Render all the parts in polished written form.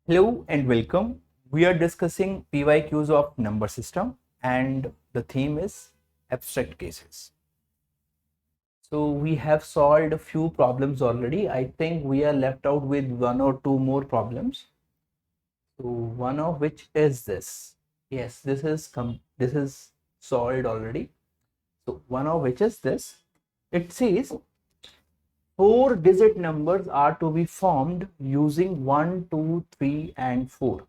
Hello and welcome. We are discussing PYQs of number system and the theme is abstract cases. So we have solved a few problems already. I think we are left out with one or two more problems. So one of which is this. Yes, this is solved already. So one of which is this. It says 4-digit numbers are to be formed using 1, 2, 3 and 4.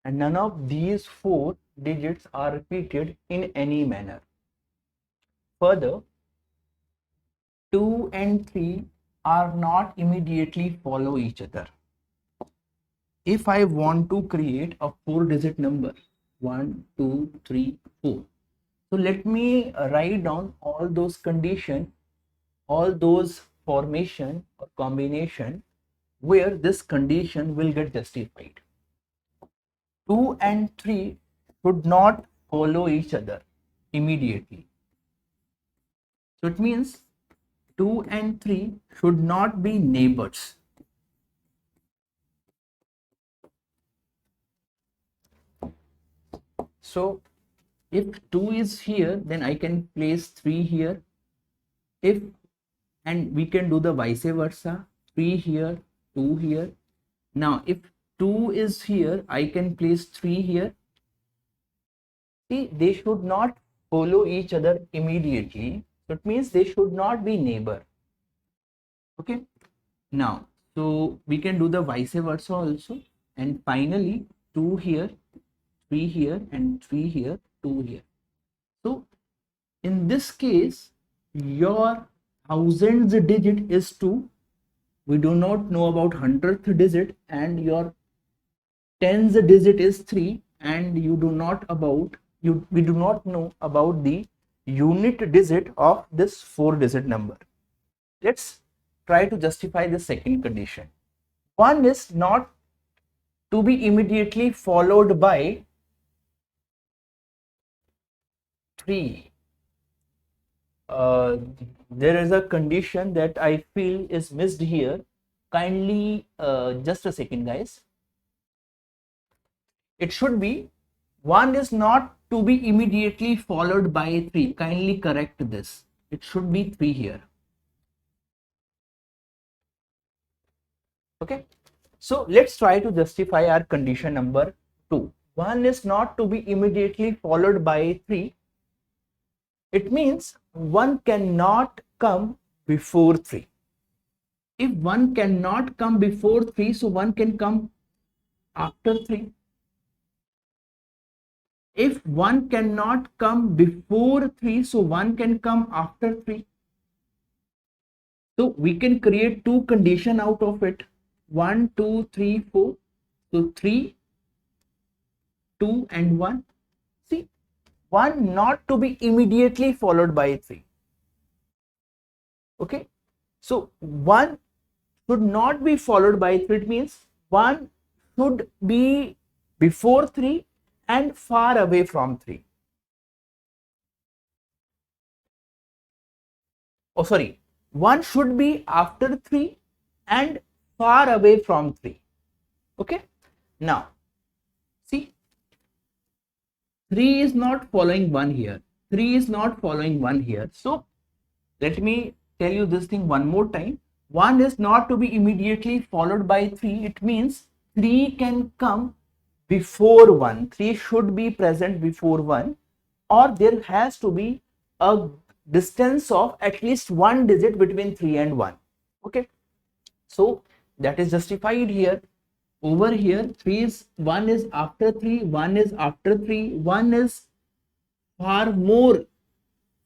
And none of these 4 digits are repeated in any manner. Further, 2 and 3 are not immediately follow each other. If I want to create a 4-digit number, 1, 2, 3, 4. So let me write down all those conditions, all those formation or combination where this condition will get justified. 2 and 3 should not follow each other immediately. So it means 2 and 3 should not be neighbors. So if 2 is here, then I can place 3 here. And we can do the vice versa, 3 here, 2 here. Now if 2 is here, I can place 3 here. See, they should not follow each other immediately. So it means they should not be neighbor. Okay. Now, so we can do the vice versa also. And finally, 2 here, 3 here, and 3 here, 2 here. So in this case, your thousandth digit is 2. We do not know about 100th digit, and your 10th digit is 3, and we do not know about the unit digit of this 4-digit number. Let's try to justify the second condition. 1 is not to be immediately followed by 3. There is a condition that I feel is missed here. Kindly just a second, guys. It should be 1 is not to be immediately followed by 3. Kindly correct this. It should be 3 here. Okay. So let's try to justify our condition number 2. 1 is not to be immediately followed by 3. It means 1 cannot come before 3. If 1 cannot come before 3, so 1 can come after 3. If 1 cannot come before 3, so 1 can come after 3. So we can create two conditions out of it. 1, 2, 3, 4. So 3, 2 and 1. See, 1 not to be immediately followed by 3. Okay. So 1 should not be followed by 3. It means 1 should be before 3 and far away from 3. Oh, sorry. 1 should be after 3 and far away from 3. Okay. Now, see, 3 is not following 1 here. 3 is not following 1 here. So, let me tell you this thing one more time. 1 is not to be immediately followed by 3. It means 3 can come before 1. 3 should be present before 1, or there has to be a distance of at least 1 digit between 3 and 1. Okay. So that is justified here. Over here, 1 is after 3, 1 is after 3, 1 is far more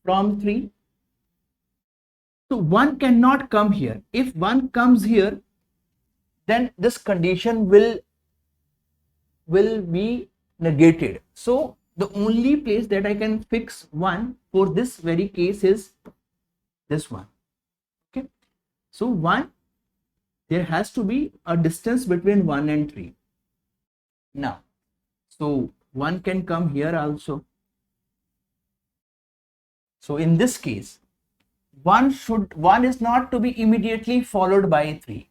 from 3. So 1 cannot come here. If 1 comes here, then this condition will be negated. So the only place that I can fix 1 for this very case is this one. Okay. So 1, there has to be a distance between 1 and 3. Now, so 1 can come here also. So in this case, 1 is not to be immediately followed by 3.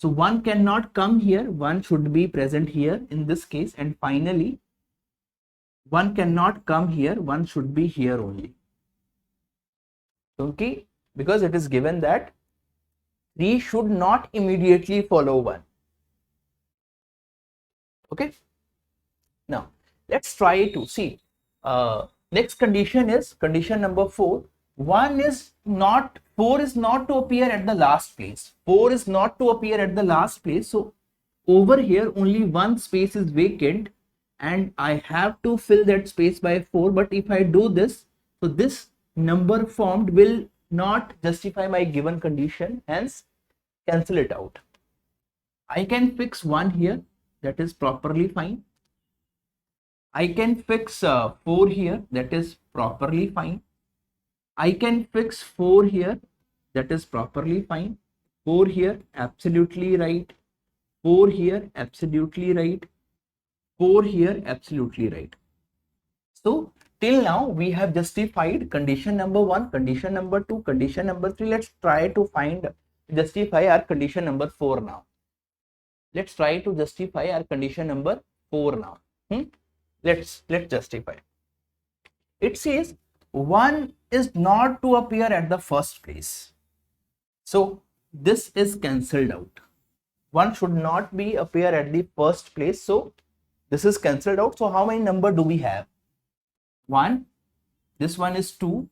So 1 cannot come here, 1 should be present here in this case, and finally 1 cannot come here, 1 should be here only. Okay, because it is given that 3 should not immediately follow 1. Okay, now let's try to see. Next condition is condition number 4. 4 is not to appear at the last place. 4 is not to appear at the last place. So over here only one space is vacant and I have to fill that space by 4. But if I do this, so this number formed will not justify my given condition, hence cancel it out. I can fix 1 here, that is properly fine. I can fix 4 here, that is properly fine. I can fix 4 here, that is properly fine. 4 here, absolutely right. 4 here, absolutely right. 4 here, absolutely right. So till now we have justified condition number 1, condition number 2, condition number 3. Let's try to justify our condition number 4 now. Let's try to justify our condition number 4 now. Let's justify. It says 1 is not to appear at the first place. So this is cancelled out. 1 should not be appear at the first place. So this is cancelled out. So how many number do we have? 1, this one is 2,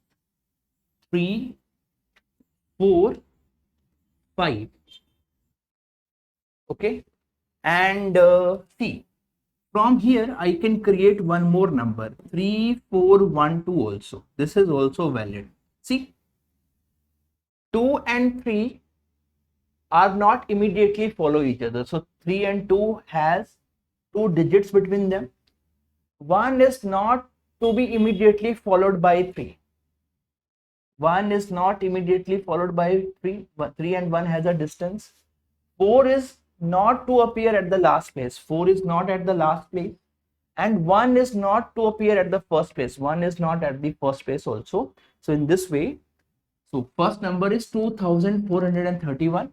3, 4, 5. Okay, and see, from here I can create one more number, 3, 4, 1, 2 also. This is also valid. See, 2 and 3 are not immediately follow each other. So 3 and 2 has 2 digits between them. 1 is not to be immediately followed by 3. 1 is not immediately followed by 3, but 3 and 1 has a distance. 4 is not to appear at the last place. 4 is not at the last place. And 1 is not to appear at the first place. 1 is not at the first place also. So in this way, so first number is 2431.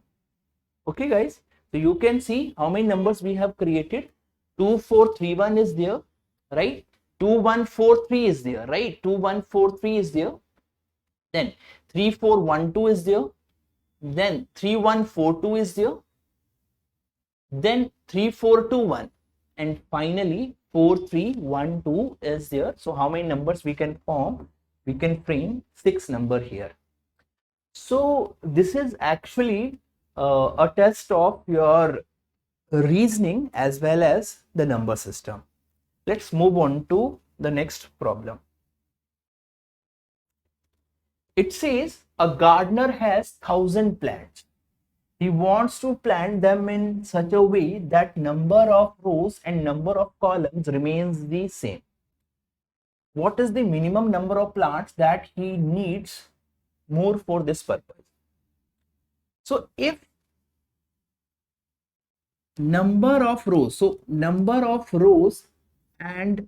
Okay guys, so you can see how many numbers we have created. 2431 is there, right? 2143 is there, right? 2143 is there. Then 3412 is there. Then 3142 is there. Then 3421, and finally 4312 is there. So how many numbers we can form? We can frame 6 number here. So this is actually a test of your reasoning as well as the number system. Let's move on to the next problem. It says a gardener has 1,000 plants. He wants to plant them in such a way that number of rows and number of columns remains the same. What is the minimum number of plants that he needs more for this purpose? So if number of rows, so number of rows and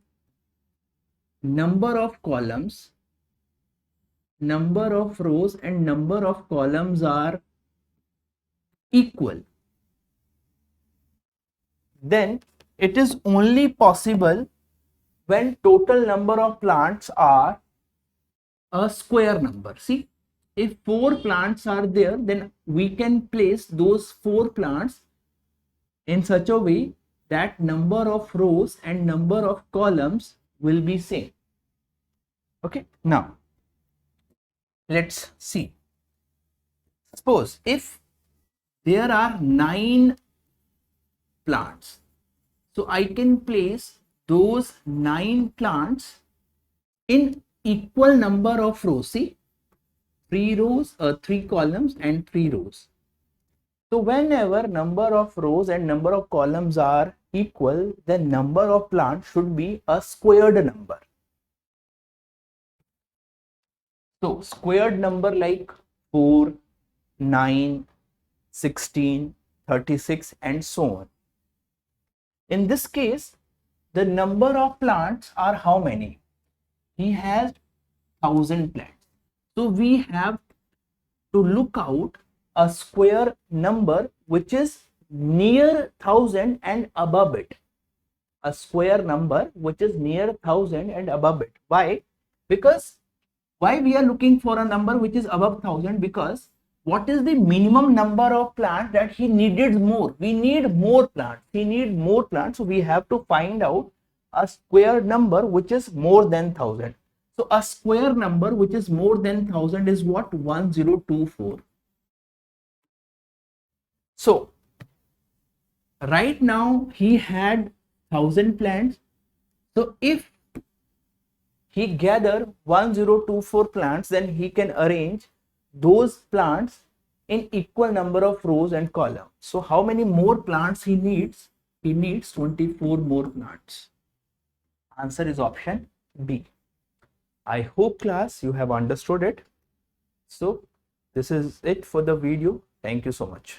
number of columns, number of rows and number of columns are equal, then it is only possible when total number of plants are a square number. See, if 4 plants are there, then we can place those 4 plants in such a way that number of rows and number of columns will be same. Okay, now let's see. Suppose if there are 9 plants, so I can place those 9 plants in equal number of rows. See, 3 rows, 3 columns and 3 rows. So whenever number of rows and number of columns are equal, the number of plants should be a squared number. So squared number like 4, 9, 16, 36 and so on. In this case, the number of plants are how many? He has 1,000 plants. So we have to look out a square number which is near 1000 and above it. A square number which is near 1000 and above it. Why? Because why we are looking for a number which is above 1000? Because what is the minimum number of plants that he needed more? We need more plants. He need more plants. So we have to find out a square number which is more than 1000. So a square number which is more than 1000 is what? 1024. So right now he had 1000 plants. So if he gather 1024 plants, then he can arrange those plants in equal number of rows and columns. So how many more plants he needs? He needs 24 more plants. Answer is option B. I hope class you have understood it. So this is it for the video. Thank you so much.